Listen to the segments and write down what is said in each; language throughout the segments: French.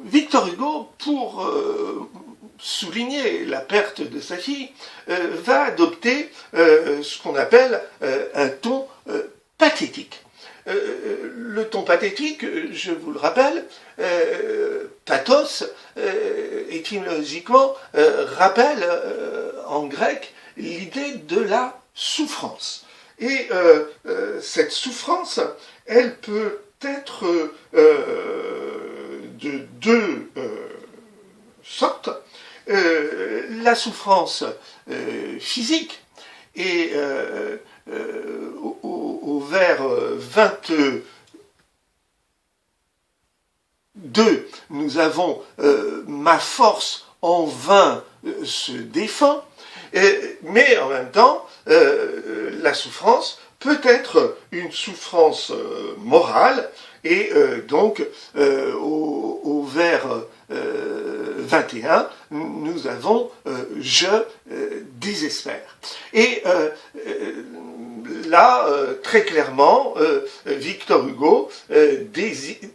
Victor Hugo, pour souligner la perte de sa fille, va adopter ce qu'on appelle un ton pathétique. Le ton pathétique, je vous le rappelle, pathos, étymologiquement, rappelle en grec l'idée de la souffrance. Et cette souffrance, elle peut être de deux sortes. La souffrance physique, et au vers 22, nous avons ma force en vain se défend, mais en même temps, la souffrance peut être une souffrance morale, et donc au vers 21, nous avons je désespère. Et là, très clairement, Victor Hugo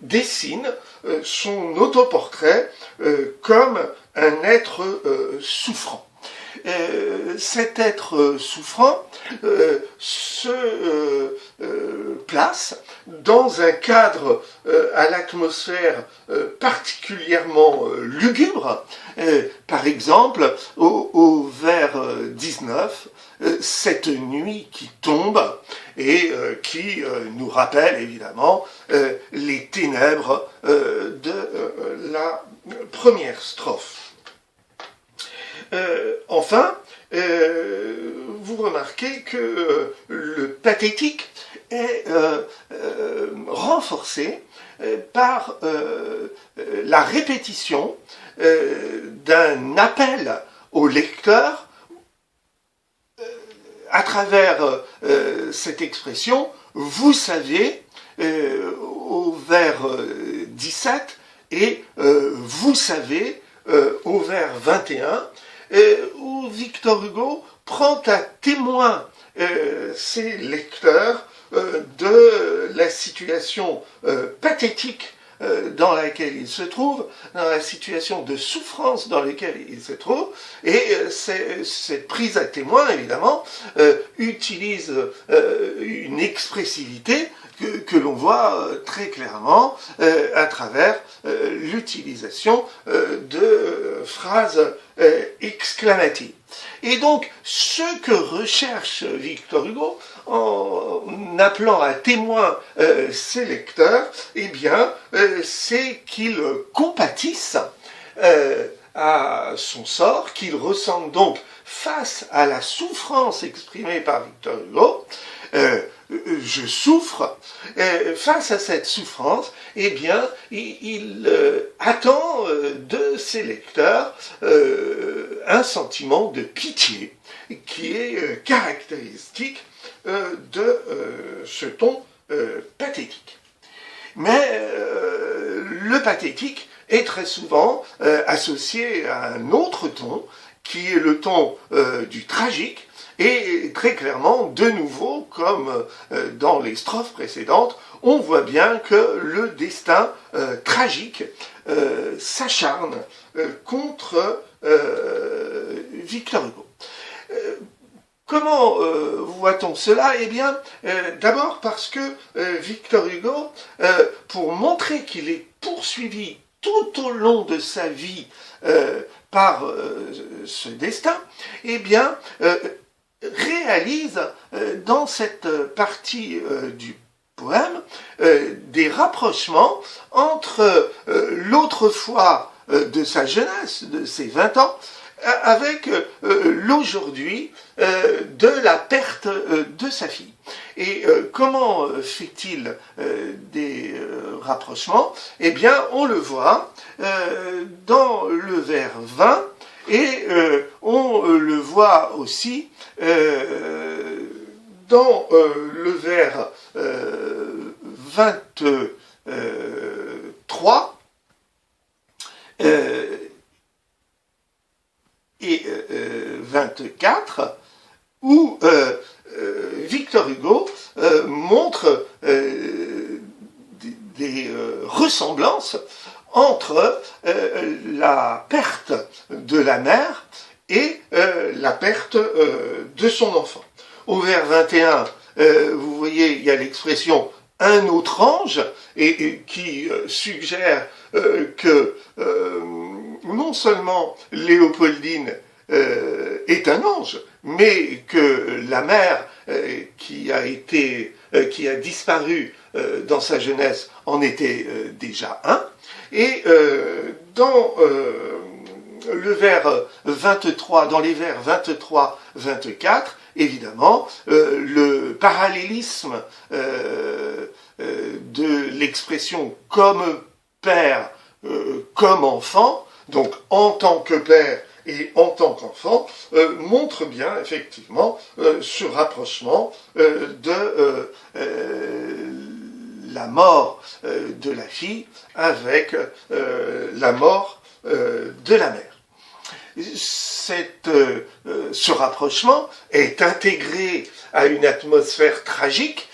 dessine son autoportrait comme un être souffrant. Cet être souffrant se place dans un cadre à l'atmosphère particulièrement lugubre. Par exemple, au vers 19, cette nuit qui tombe et qui nous rappelle évidemment les ténèbres de la première strophe. Enfin, vous remarquez que le pathétique est renforcé par la répétition d'un appel au lecteur à travers cette expression « vous savez » au vers 17 et « vous savez » au vers 21, où Victor Hugo prend à témoin ses lecteurs de la situation pathétique dans laquelle il se trouve, dans la situation de souffrance dans laquelle il se trouve, et cette prise à témoin, évidemment, utilise une expressivité que l'on voit très clairement à travers l'utilisation de phrases exclamatives. Et donc, ce que recherche Victor Hugo en appelant à témoin ses lecteurs, eh bien, c'est qu'ils compatissent à son sort, qu'ils ressentent donc face à la souffrance exprimée par Victor Hugo, je souffre, face à cette souffrance, eh bien, il attend de ses lecteurs un sentiment de pitié qui est caractéristique de ce ton pathétique. Mais le pathétique est très souvent associé à un autre ton, qui est le ton du tragique, et très clairement, de nouveau, comme dans les strophes précédentes, on voit bien que le destin tragique s'acharne contre Victor Hugo. Comment voit-on cela? Eh bien, d'abord parce que Victor Hugo, pour montrer qu'il est poursuivi tout au long de sa vie par ce destin, eh bien, réalise dans cette partie du poème des rapprochements entre l'autrefois de sa jeunesse, de ses 20 ans, avec l'aujourd'hui de la perte de sa fille. Et comment fait-il des rapprochements? Eh bien, on le voit dans le vers 20, et on le voit aussi dans le vers 23 et 24, où Victor Hugo montre des des ressemblances entre la perte de la mère et la perte de son enfant. Au vers 21, vous voyez, il y a l'expression « un autre ange » et qui suggère que non seulement Léopoldine est un ange, mais que la mère qui a disparu dans sa jeunesse en était déjà un. Et dans le vers 23, dans les vers 23-24, évidemment, le parallélisme de l'expression comme père, comme enfant, donc en tant que père et en tant qu'enfant, montre bien effectivement ce rapprochement de la mort de la fille avec la mort de la mère. Ce rapprochement est intégré à une atmosphère tragique,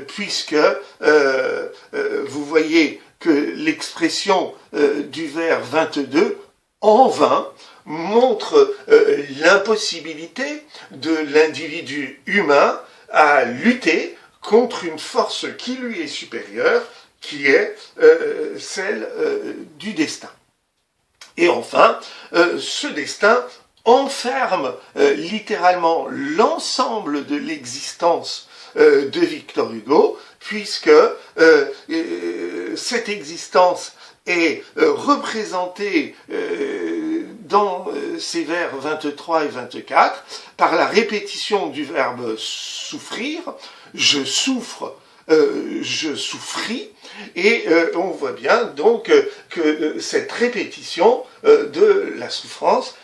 puisque vous voyez que l'expression du vers 22, en vain, montre l'impossibilité de l'individu humain à lutter contre une force qui lui est supérieure, qui est celle du destin. Et enfin, ce destin enferme littéralement l'ensemble de l'existence de Victor Hugo, puisque cette existence est représentée dans ces vers 23 et 24 par la répétition du verbe souffrir, je souffre, je souffris, et on voit bien donc que cette répétition de la souffrance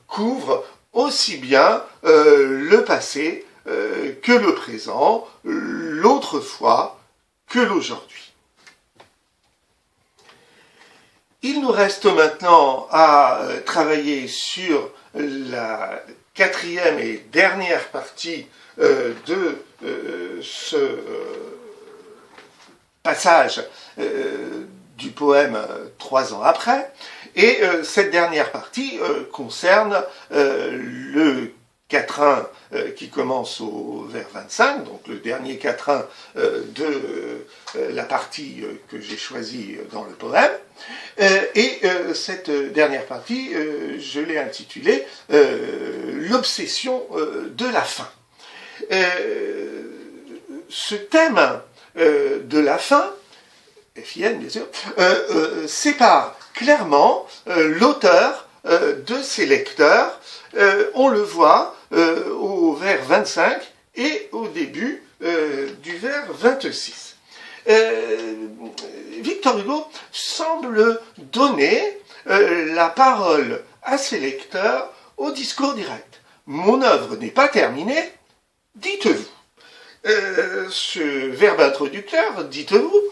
couvre aussi bien le passé que le présent, l'autrefois que l'aujourd'hui. Il nous reste maintenant à travailler sur la quatrième et dernière partie de ce passage du poème 3 ans après, et cette dernière partie concerne le quatrain qui commence au vers 25, donc le dernier quatrain de la partie que j'ai choisie dans le poème. Et cette dernière partie, je l'ai intitulée « L'obsession de la fin ». Ce thème de la fin, FIN bien sûr, sépare clairement l'auteur de ses lecteurs. On le voit au vers 25 et au début du vers 26. Victor Hugo semble donner la parole à ses lecteurs au discours direct. Mon œuvre n'est pas terminée, dites-vous. Ce verbe introducteur, dites-vous,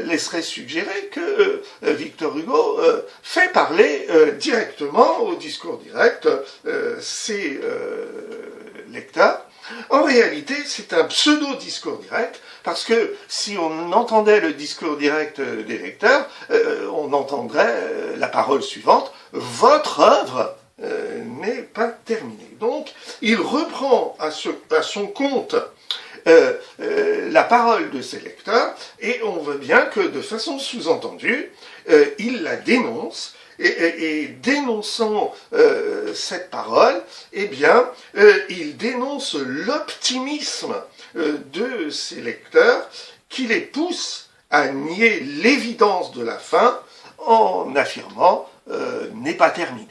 laisserait suggérer que Victor Hugo fait parler directement au discours direct ses lecteurs. En réalité, c'est un pseudo-discours direct, parce que si on entendait le discours direct des lecteurs, on entendrait la parole suivante, « Votre œuvre n'est pas terminée ». Donc, il reprend à son compte la parole de ses lecteurs, et on voit bien que de façon sous-entendue, il la dénonce, et dénonçant cette parole, il dénonce l'optimisme de ses lecteurs qui les pousse à nier l'évidence de la fin en affirmant n'est pas terminé.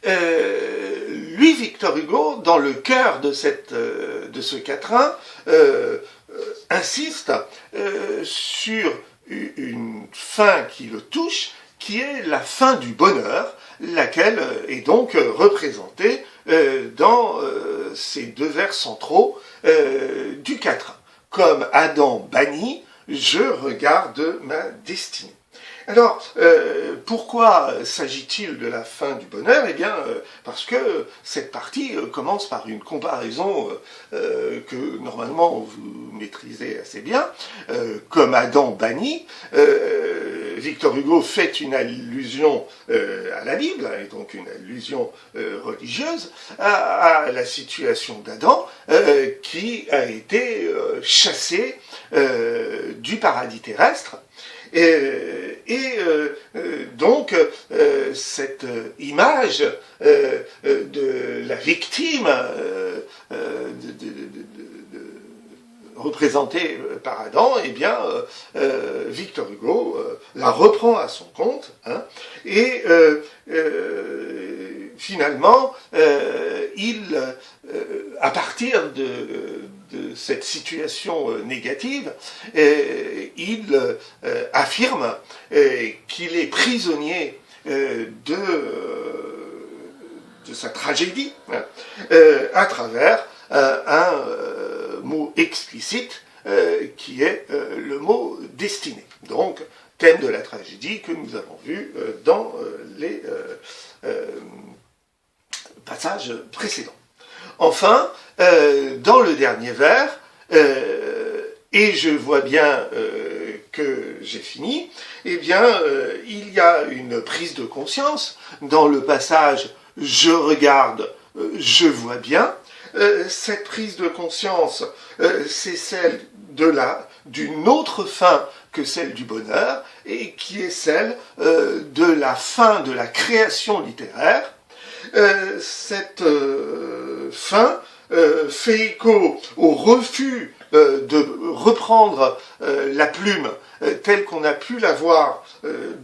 Lui, Victor Hugo, dans le cœur de ce quatrain, insiste sur une fin qui le touche, qui est la fin du bonheur, laquelle est donc représentée dans ces deux vers centraux du quatrain. Comme Adam banni, je regarde ma destinée. Alors, pourquoi s'agit-il de la fin du bonheur? Eh bien, parce que cette partie commence par une comparaison que normalement vous maîtrisez assez bien, comme Adam banni. Victor Hugo fait une allusion à la Bible, et donc une allusion religieuse, à la situation d'Adam, qui a été chassé du paradis terrestre. Donc cette image de la victime représentée par Adam, eh bien Victor Hugo la reprend à son compte, hein, et finalement à partir de cette situation négative, il affirme qu'il est prisonnier de sa tragédie, hein, à travers un mot explicite qui est le mot destinée. Donc, thème de la tragédie que nous avons vu dans les passages précédents. Enfin, dans le dernier vers, et je vois bien que j'ai fini, eh bien, il y a une prise de conscience dans le passage « je regarde, je vois bien ». Cette prise de conscience, c'est celle d'une autre fin que celle du bonheur, et qui est celle de la fin de la création littéraire. Cette fin fait écho au refus de reprendre la plume telle qu'on a pu la voir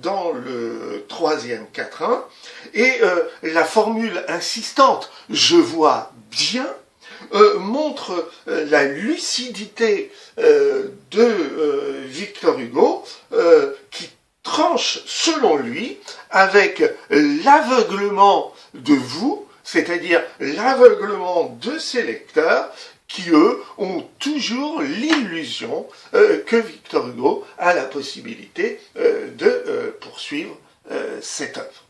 dans le troisième quatrain, et la formule insistante « je vois bien » montre la lucidité de Victor Hugo, qui tranche, selon lui, avec l'aveuglement de vous, c'est-à-dire l'aveuglement de ses lecteurs, qui, eux, ont toujours l'illusion que Victor Hugo a la possibilité de poursuivre cette œuvre.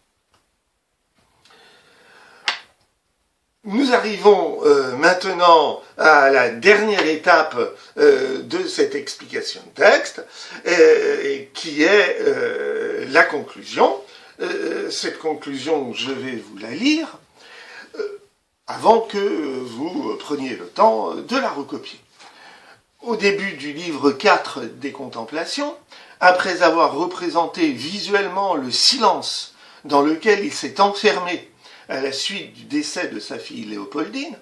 Nous arrivons maintenant à la dernière étape de cette explication de texte, qui est la conclusion. Cette conclusion, je vais vous la lire avant que vous preniez le temps de la recopier. Au début du livre 4 des Contemplations, après avoir représenté visuellement le silence dans lequel il s'est enfermé à la suite du décès de sa fille Léopoldine,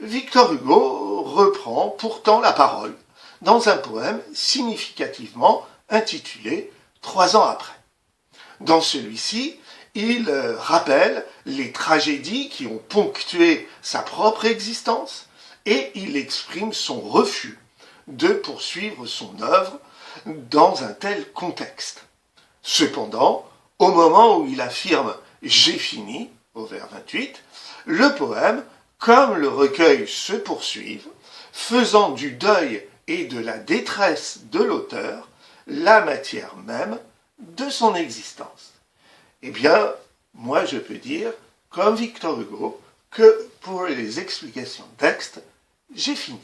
Victor Hugo reprend pourtant la parole dans un poème significativement intitulé « 3 ans après ». Dans celui-ci, il rappelle les tragédies qui ont ponctué sa propre existence et il exprime son refus de poursuivre son œuvre dans un tel contexte. Cependant, au moment où il affirme « j'ai fini », au vers 28, le poème, comme le recueil, se poursuivent, faisant du deuil et de la détresse de l'auteur la matière même de son existence. Eh bien, moi je peux dire, comme Victor Hugo, que pour les explications de texte, j'ai fini.